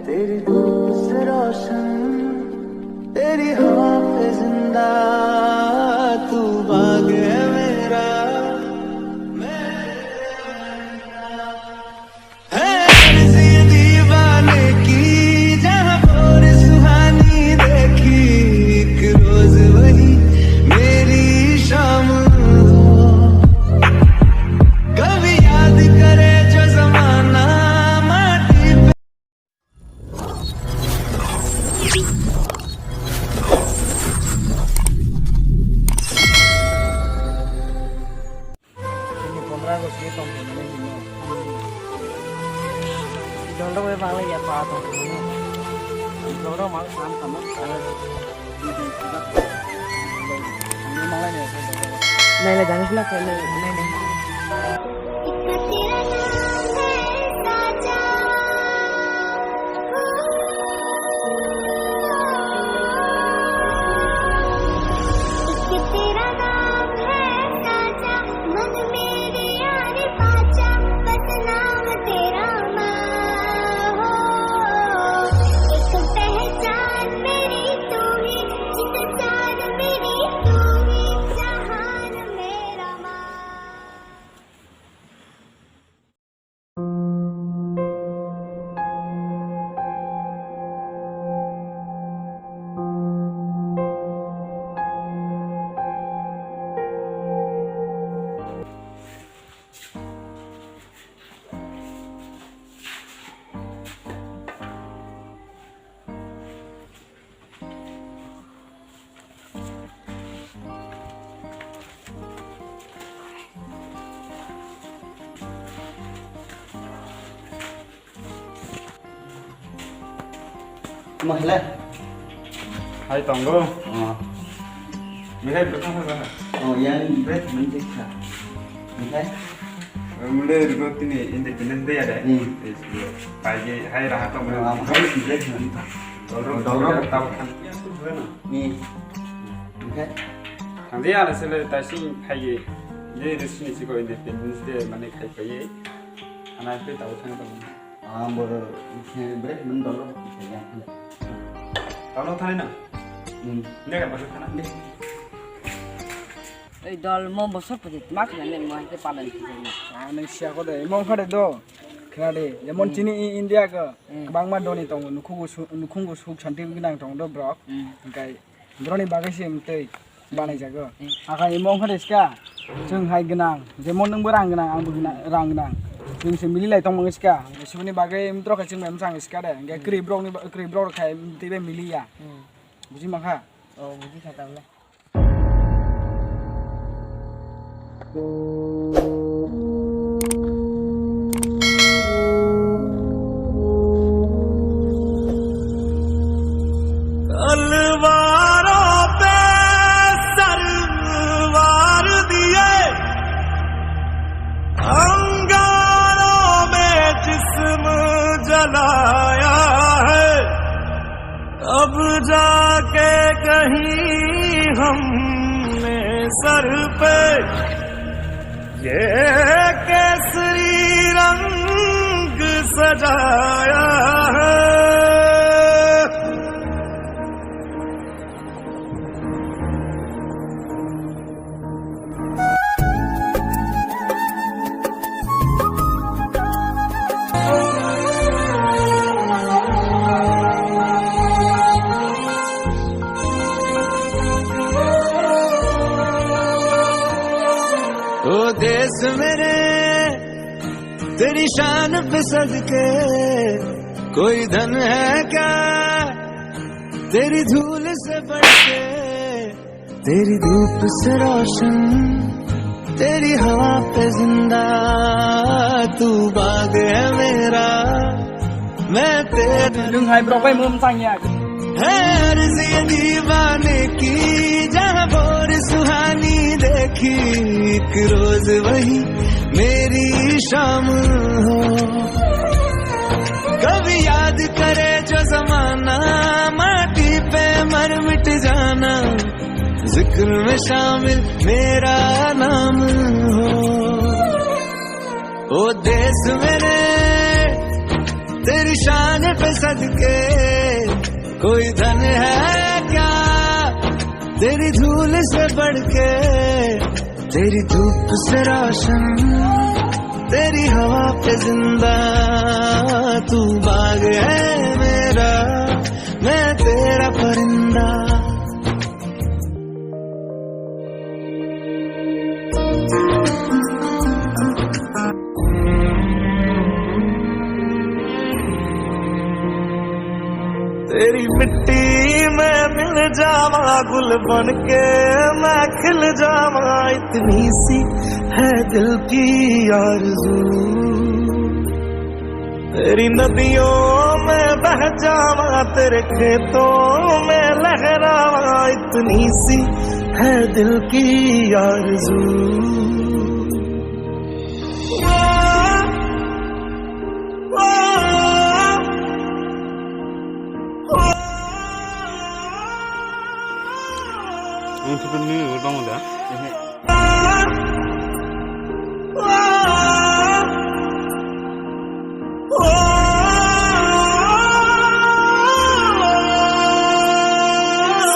तेरी धूप से रोशन, तेरी हवा पे जिंदा, तू बाग है मेरा, है अर्ज़ी दीवाने की, जहाँ और सुहानी देखी, एक रोज वही मेरी शाम हो, कभी याद करे जो जमाना माटी पे। Đó mới vào nhà phá thôi, đó mà ăn tầm đó, này là जानने लगा पहले नहीं Mahal. Hai Tonggo. Mihai berapa sana? Oh, yang bread menjeka. Mihai. Mulai ribut ini independen dia ada. Pagi hai rahat Tonggo. Mahal bread menjeka. Tonggo tahu kan? Ni. Mihai. Nanti ada sele tasi pagi. Jadi di sini sih kau independen dia mana kai pagi. Anak itu tahu kan Tonggo. Baru bread menjeka. Tahu thani na? Ini kan bahasa thana. dal mau besar pun mak ni mau kita panen. Nang siapa kau deh? Mau kau deh do? Kena deh. Lemon cini India ke? Bang mah doni tong. Nukungu suk cantik binang tong do brok. Kai. Droni bagai sih mesti banai jaga. Akan imong kau deh ska? Jeng hai genang. Lemon nung berang genang, ang berang genang. Jeng semili lai tong mengiska. Sebenarnya bagai mtro kacang memang iska deh. Gak kribrok kayak tiba mili ya. Buji maka. Oh, buji kata boleh. तलवारों पे सरवार दिए, अंगारों में जिस्म जलाया है, अब जाके कहीं हमने सर पे ये केसरी रंग सजाया है। ओ देश मेरे तेरी शान पे सदके, कोई धन है क्या तेरी धूल से बढ़ के, तेरी धूप से रोशन, तेरी हवा पे जिंदा, तू बाग है मेरा, मैं तेरा। Lưng hai brok mau mtang ya. है अर्ज़ी दीवाने की, जहाँ और सुहानी देखी, एक रोज वही मेरी शाम हो, कभी याद करे जो जमाना, माटी पे मर मिट जाना, जिक्र में शामिल मेरा नाम हो। ओ देश मेरे तेरी शान पे सदके, कोई धन है क्या तेरी धूल से बढ़ के, तेरी धूप से रोशन, तेरी हवा पे जिंदा। तू बाग है मेरा, मैं तेरा परिंदा। तेरी मिट्टी में मिल जावा गुल बन के, मैं खिल जावा इतनी सी है दिल की आरज़ू। तेरी नदियों में बह जावा, तेरे खेतों में लहरावा इतनी सी है दिल की आरज़ू।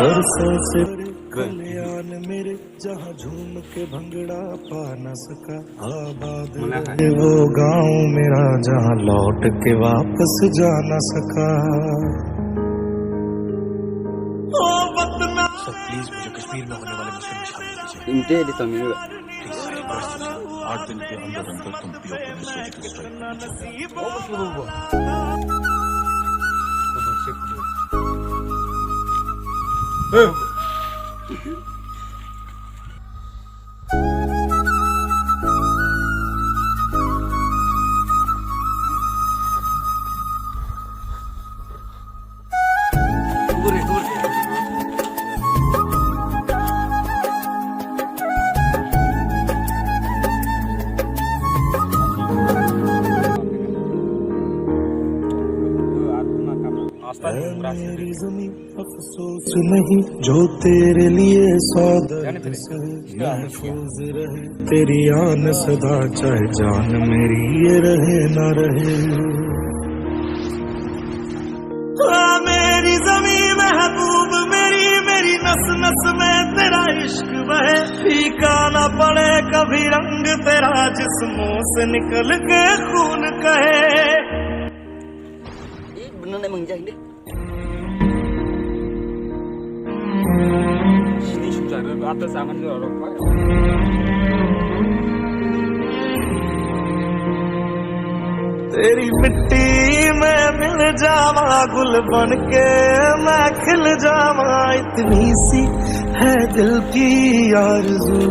सरसों से कल्याण मेरे, जहाँ झूम के भंगड़ा पा न सका। आबाद रहे वो गाँव मेरा, जहाँ लौट के वापस जा न सका। सर प्लीज मुझे कश्मीर में होने वाले मुस्लिम में शामिल कीजिए। 8 दिन के अंदर अंदर तुम पीओके में सर्जिकल स्ट्राइक मेरी ज़मीं अफसोस नहीं, जो तेरे लिए सौ दर्द से महफूज रहे। तेरी आन सदा चाहे जान मेरी ये रहे ना रहे। मेरी ज़मीं महबूब मेरी, मेरी नस नस में तेरा इश्क बहे। फीका ना पड़े कभी रंग तेरा, जिस्मों से निकल के खून कहे। bener emang jadi. Sini sudah ada atas zaman itu orang kaya. तेरी मिट्टी में मिल जावा गुल बन के, मैं खिल जावा इतनी सी है दिल की आरज़ू।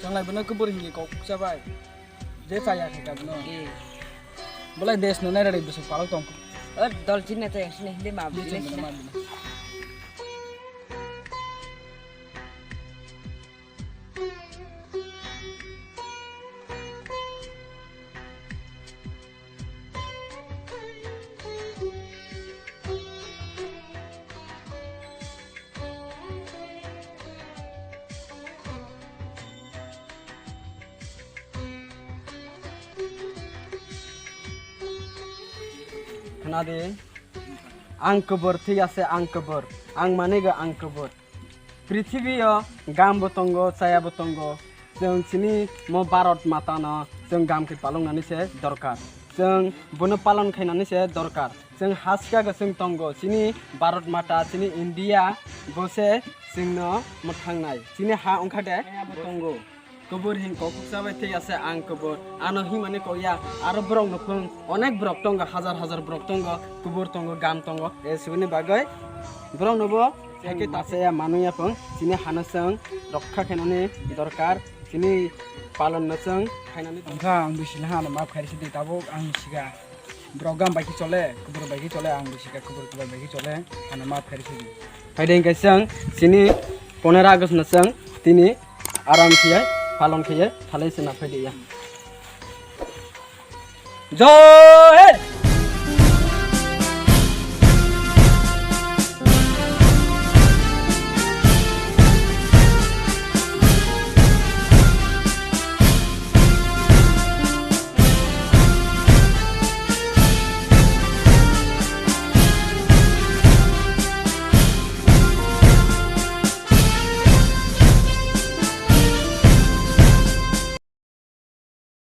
Jangan bener kebur hingga kau siapa? Dia saya kita bener. Boleh des nuna dari besok kalau tong. Dol Cina tu yang sini dia mabuk. खोनादे आं कबर ठीक আছে आं कबर आं माने ग आं कबर पृथ्वीयाव गामबो दंगो सायाबो दंगो जों सिनि म भारत मातानो जों गामखौ पालंनानैसो दरकार जों बुनो पालन खालामनानैसो दरकार जों हासिका गोसों दंगो सिनि भारत माता सिनि इन्डिया बसे जोंनो मोथांनाय सिनि हा ओंखारदे दंगो कबर हिं ककुक जाबाय ठीक আছে आं कबर आनो हि माने कया आरो ब्रक नफों अनेक ब्रक दंगो हाजार हाजार ब्रक दंगो कबर दंगो गाम दंगो ए सुनि बागै ब्रक नबो एके तासे मानुया फं सिनि हानसं रक्षा खालामनानै दरकार सिनि पालन नसं खालामनानै ओंखा आं बिसिना हाना मा खारिसि दे दाबो आं सिगा ब्रगाम बायखि चले कबर बायखि चले आं बिसिगा कबर बायखि चले हाना मा खारिसि दे फायदें कैसं सिनि 15 आगस्ट नसं तिनि आराम खियै पालन खियै थालै सेना फायदिया जय